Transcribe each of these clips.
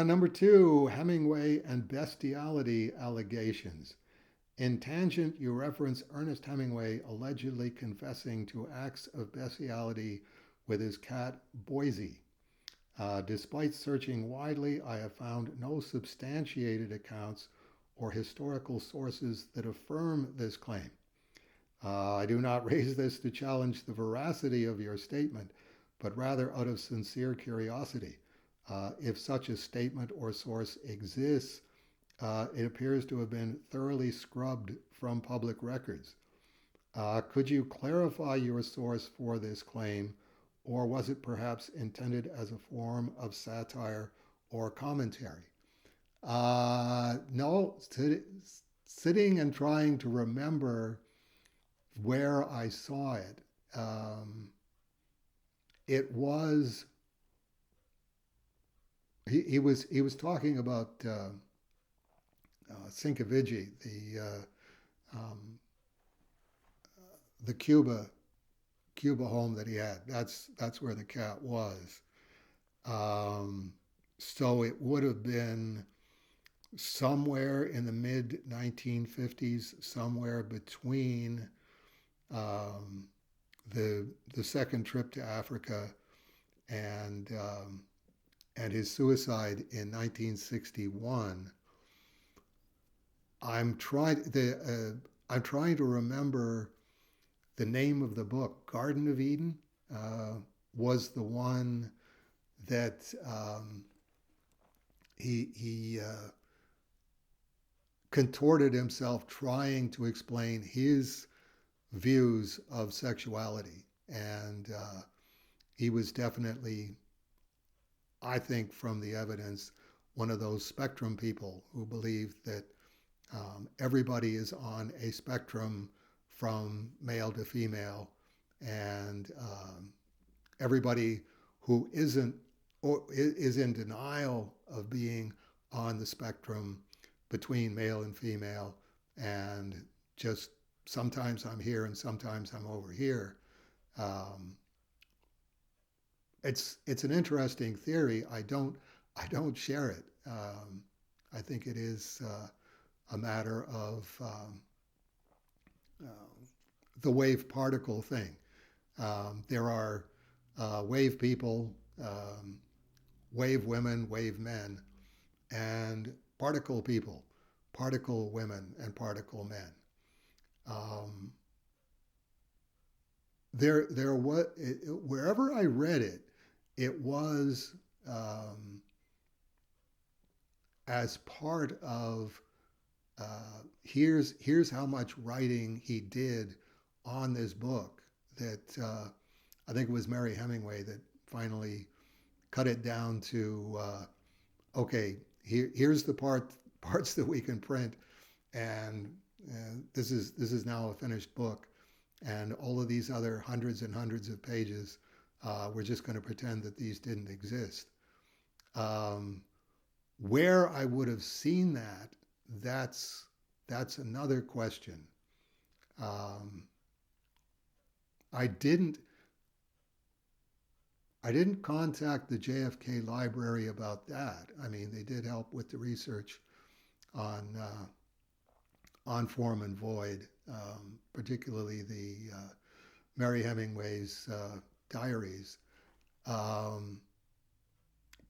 Number two, Hemingway and bestiality allegations. In Tangent, you reference Ernest Hemingway allegedly confessing to acts of bestiality with his cat Boise. Despite searching widely, I have found no substantiated accounts or historical sources that affirm this claim. I do not raise this to challenge the veracity of your statement, but rather out of sincere curiosity. If such a statement or source exists, it appears to have been thoroughly scrubbed from public records. Could you clarify your source for this claim, or was it perhaps intended as a form of satire or commentary? No, sitting and trying to remember where I saw it, it was he was talking about Sinkevicius, the Cuba home that he had. That's where the cat was. So it would have been somewhere in the mid 1950s, somewhere between the second trip to Africa and his suicide in 1961. I'm trying to remember the name of the book. Garden of Eden was the one that he contorted himself trying to explain his views of sexuality, and he was definitely, I think, from the evidence, one of those spectrum people who believe that everybody is on a spectrum from male to female, and everybody who isn't or is in denial of being on the spectrum between male and female, and just sometimes I'm here and sometimes I'm over here. Um, it's an interesting theory. I don't share it. I think it is a matter of the wave particle thing. There are wave people, wave women, wave men, and particle people, particle women, and particle men. Um, there was wherever I read it, it was as part of here's how much writing he did on this book that I think it was Mary Hemingway that finally cut it down to okay, here's the parts that we can print, and this is now a finished book, and all of these other hundreds and hundreds of pages, we're just going to pretend that these didn't exist. Um, where I would have seen that, that's another question. Um, I didn't I didn't contact the JFK library about that. I mean, they did help with the research on Form and Void, particularly the Mary Hemingway's diaries. Um,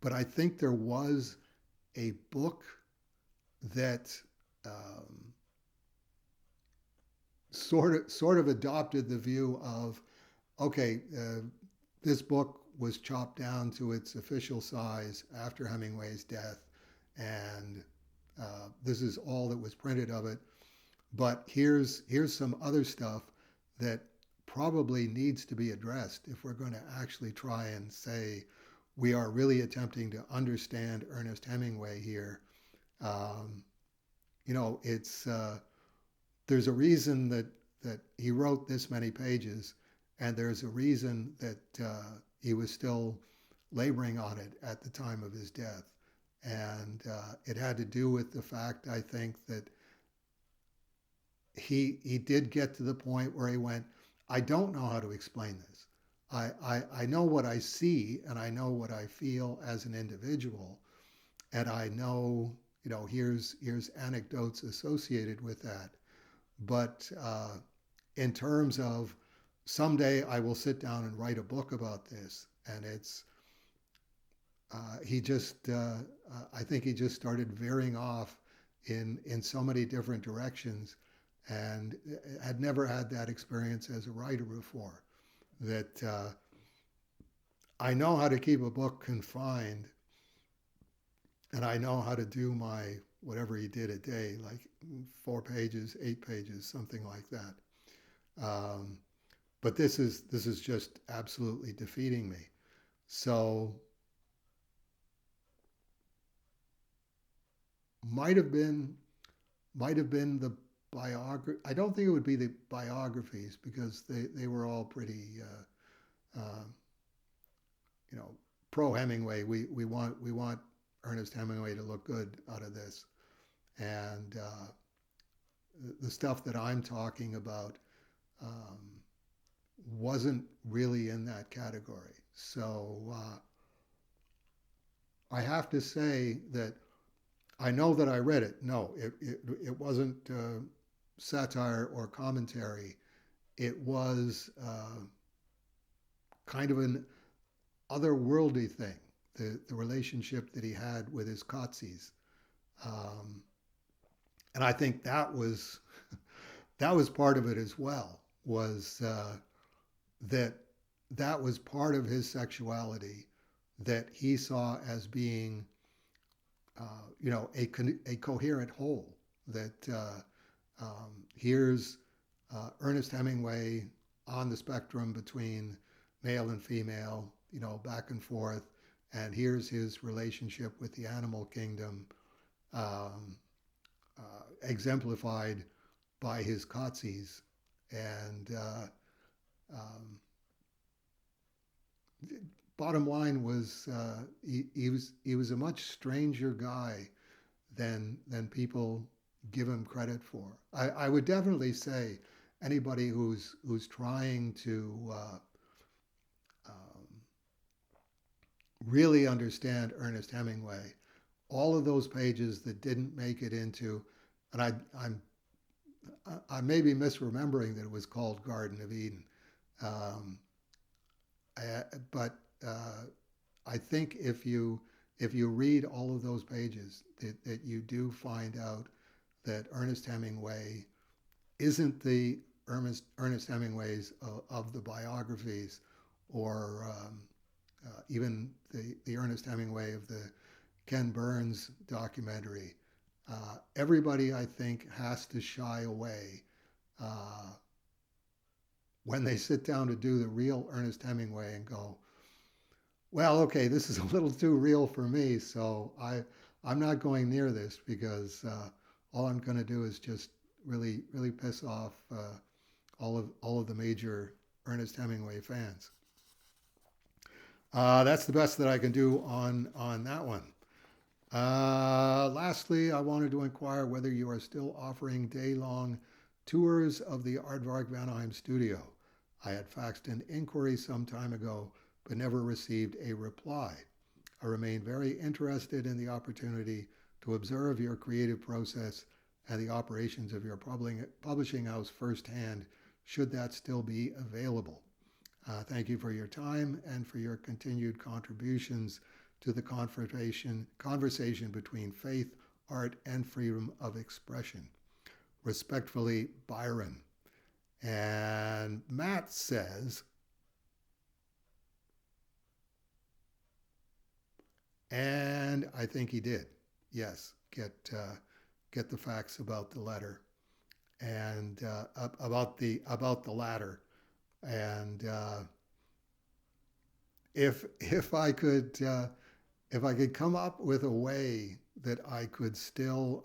but I think there was a book that um, sort of adopted the view of okay, this book was chopped down to its official size after Hemingway's death, and this is all that was printed of it. But here's some other stuff that probably needs to be addressed if we're going to actually try and say we are really attempting to understand Ernest Hemingway here. Um, it's there's a reason that he wrote this many pages, and there's a reason that he was still laboring on it at the time of his death, and it had to do with the fact, I think, that he did get to the point where he went, I don't know how to explain this. I know what I see and I know what I feel as an individual, and I know, here's anecdotes associated with that. But in terms of someday I will sit down and write a book about this, and it's he just I think he just started veering off in so many different directions, and had never had that experience as a writer before. That I know how to keep a book confined, and I know how to do my whatever he did a day, like 4 pages, 8 pages, something like that. Um, but this is just absolutely defeating me. So might have been might have been the biography. I don't think it would be the biographies because they were all pretty you know pro Hemingway. We want Ernest Hemingway to look good out of this, and the stuff that I'm talking about um, wasn't really in that category. So I have to say that I know that I read it. No, it wasn't satire or commentary. It was kind of an otherworldly thing, the relationship that he had with his Kotsis. Um, and I think that was part of it as well, was that that was part of his sexuality that he saw as being a coherent whole. That here's Ernest Hemingway on the spectrum between male and female, back and forth, and here's his relationship with the animal kingdom, um, exemplified by his Kotsis, and um, bottom line was he was a much stranger guy than people give him credit for. I would definitely say anybody who's trying to um, really understand Ernest Hemingway, all of those pages that didn't make it into, and I may be misremembering that it was called Garden of Eden, um, but I think if you read all of those pages, that you do find out that Ernest Hemingway isn't the Ernest Hemingways of the biographies, or even the Ernest Hemingway of the Ken Burns documentary. Everybody, I think, has to shy away uh, when they sit down to do the real Ernest Hemingway and go, well, okay, this is a little too real for me, so I'm not going near this because all I'm going to do is just really really piss off all of the major Ernest Hemingway fans. That's the best that I can do on that one. Lastly, I wanted to inquire whether you are still offering day-long tours of the Aardvark Vanheim studio. I had faxed an inquiry some time ago, but never received a reply. I remain very interested in the opportunity to observe your creative process and the operations of your publishing house firsthand, should that still be available. Thank you for your time and for your continued contributions to the conversation between faith, art, and freedom of expression. Respectfully, Byron. And Matt says, and I think he did, yes, get the facts about the letter, and about the latter, and if I could come up with a way that I could still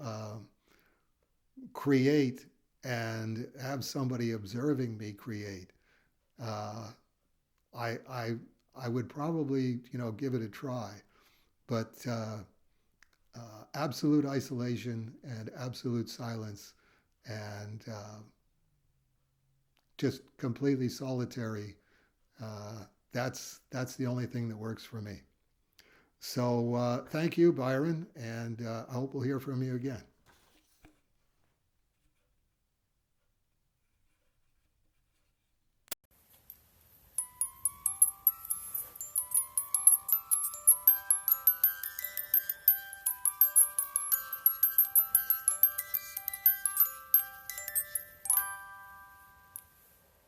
create and have somebody observing me create, uh, I I I would probably give it a try. But absolute isolation and absolute silence, and just completely solitary. That's the only thing that works for me. So thank you, Byron, and I hope we'll hear from you again.